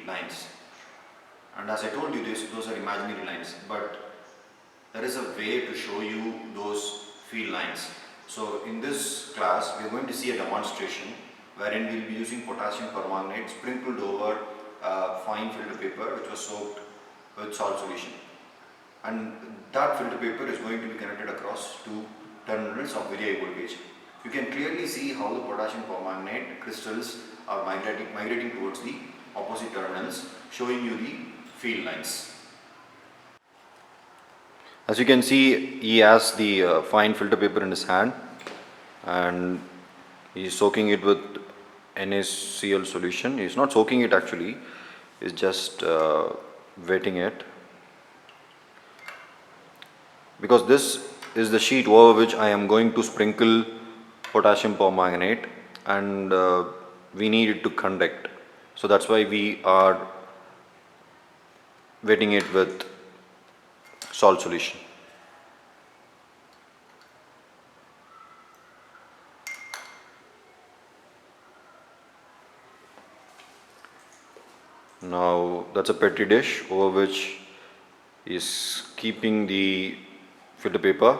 lines. And as I told you, those are imaginary lines, but there is a way to show you those field lines. So in this class, we are going to see a demonstration wherein we will be using potassium permanganate sprinkled over fine filter paper which was soaked with salt solution. And that filter paper is going to be connected across two terminals of very high voltage. You can clearly see how the potassium permanganate crystals are migrating towards the opposite terminals, showing you the field lines. As you can see, he has the fine filter paper in his hand and he is soaking it with NaCl solution. He is not soaking it actually, he is just wetting it, because this is the sheet over which I am going to sprinkle potassium permanganate, and we need it to conduct. So that's why we are wetting it with salt solution. Now that's a petri dish over which is keeping the filter paper,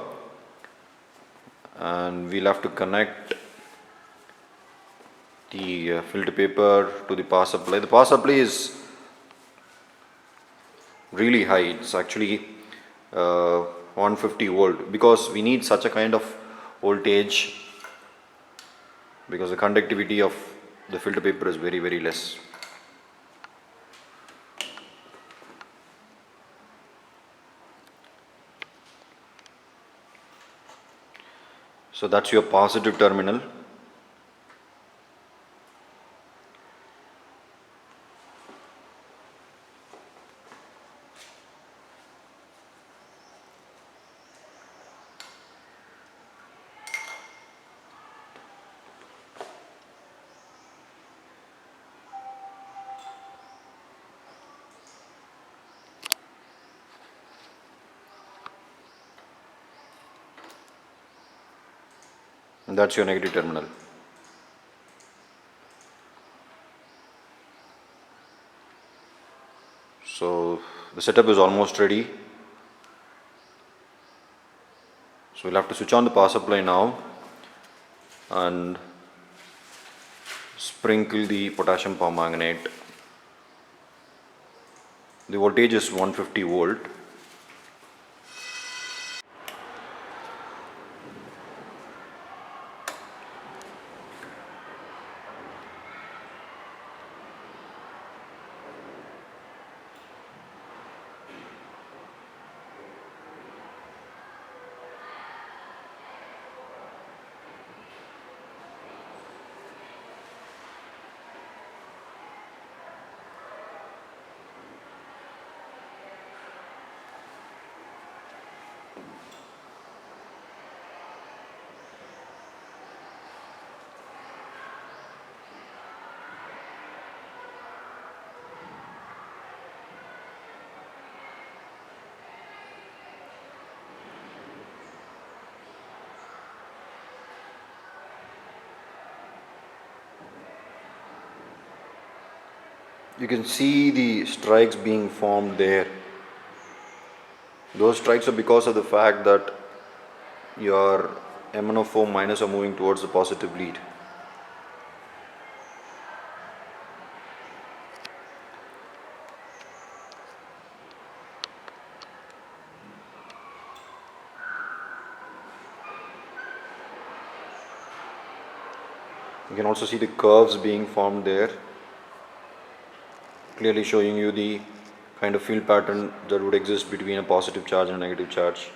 and we'll have to connect the filter paper to the power supply. The power supply is really high, it's actually 150 volt, because we need such a kind of voltage because the conductivity of the filter paper is very less. So that's your positive terminal. And that's your negative terminal. So the setup is almost ready. So we'll have to switch on the power supply now and sprinkle the potassium permanganate. The voltage is 150 volt. You can see the strikes being formed there. Those strikes are because of the fact that your MnO4 minus are moving towards the positive lead. You can also see the curves being formed there, clearly showing you the kind of field pattern that would exist between a positive charge and a negative charge.